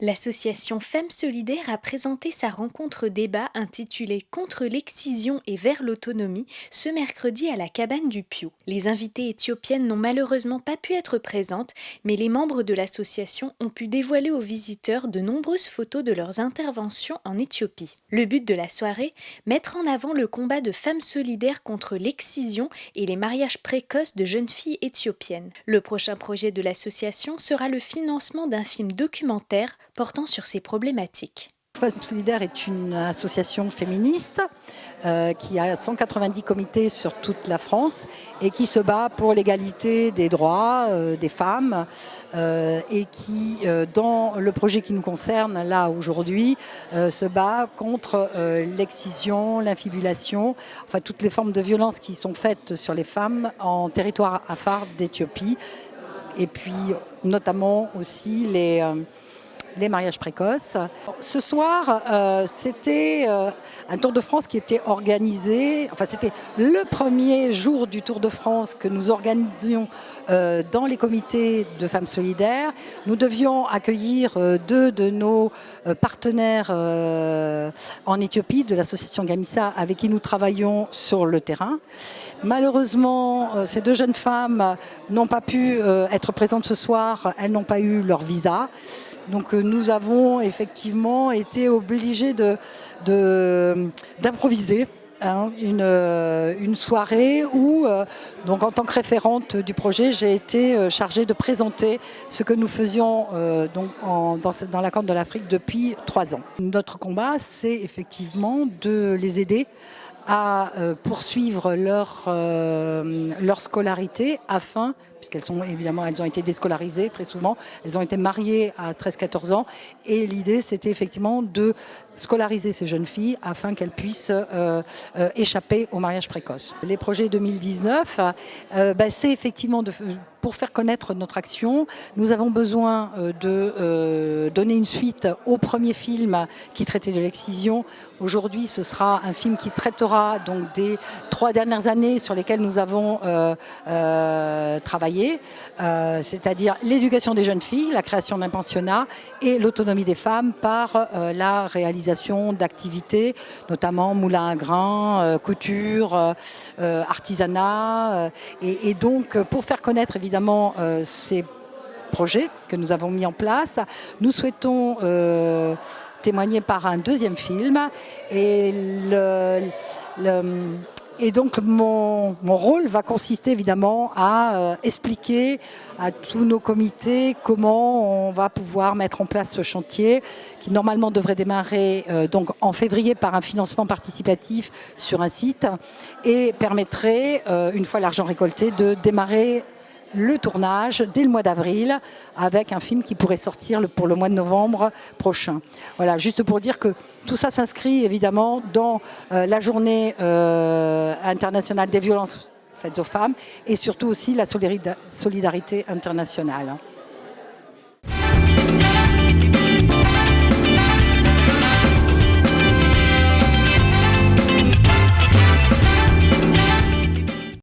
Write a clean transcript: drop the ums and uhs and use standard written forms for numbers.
L'association Femmes Solidaires a présenté sa rencontre débat intitulée Contre l'excision et vers l'autonomie ce mercredi à la cabane du Piau. Les invitées éthiopiennes n'ont malheureusement pas pu être présentes, mais les membres de l'association ont pu dévoiler aux visiteurs de nombreuses photos de leurs interventions en Éthiopie. Le but de la soirée, mettre en avant le combat de femmes solidaires contre l'excision et les mariages précoces de jeunes filles éthiopiennes. Le prochain projet de l'association sera le financement d'un film documentaire portant sur ces problématiques. Femmes Solidaires est une association féministe qui a 190 comités sur toute la France et qui se bat pour l'égalité des droits des femmes et qui, dans le projet qui nous concerne là aujourd'hui, se bat contre l'excision, l'infibulation, enfin toutes les formes de violence qui sont faites sur les femmes en territoire afar d'Éthiopie et puis notamment aussi les mariages précoces. Ce soir, c'était un Tour de France qui était organisé, enfin c'était le premier jour du Tour de France que nous organisions dans les comités de femmes solidaires. Nous devions accueillir deux de nos partenaires en Éthiopie, de l'association Gamissa, avec qui nous travaillons sur le terrain. Malheureusement, ces deux jeunes femmes n'ont pas pu être présentes ce soir, elles n'ont pas eu leur visa. Donc nous avons effectivement été obligés d'improviser une soirée où, donc en tant que référente du projet, j'ai été chargée de présenter ce que nous faisions dans la Corne de l'Afrique depuis 3 ans. Notre combat, c'est effectivement de les aider à poursuivre leur scolarité afin, puisqu'elles ont été déscolarisées très souvent, elles ont été mariées à 13-14 ans et l'idée c'était effectivement de scolariser ces jeunes filles afin qu'elles puissent échapper au mariage précoce. Les projets 2019, c'est effectivement pour faire connaître notre action. Nous avons besoin de donner une suite au premier film qui traitait de l'excision. Aujourd'hui, ce sera un film qui traitera donc des 3 dernières années sur lesquelles nous avons travaillé, c'est-à-dire l'éducation des jeunes filles, la création d'un pensionnat et l'autonomie des femmes par la réalisation d'activités, notamment moulin à grains, couture, artisanat. Et donc, pour faire connaître évidemment ces projets que nous avons mis en place, nous souhaitons témoigner par un deuxième film. Et donc mon rôle va consister évidemment à expliquer à tous nos comités comment on va pouvoir mettre en place ce chantier qui normalement devrait démarrer donc en février par un financement participatif sur un site et permettrait, une fois l'argent récolté, de démarrer le tournage dès le mois d'avril avec un film qui pourrait sortir pour le mois de novembre prochain. Voilà, juste pour dire que tout ça s'inscrit évidemment dans la journée internationale des violences faites aux femmes et surtout aussi la solidarité internationale.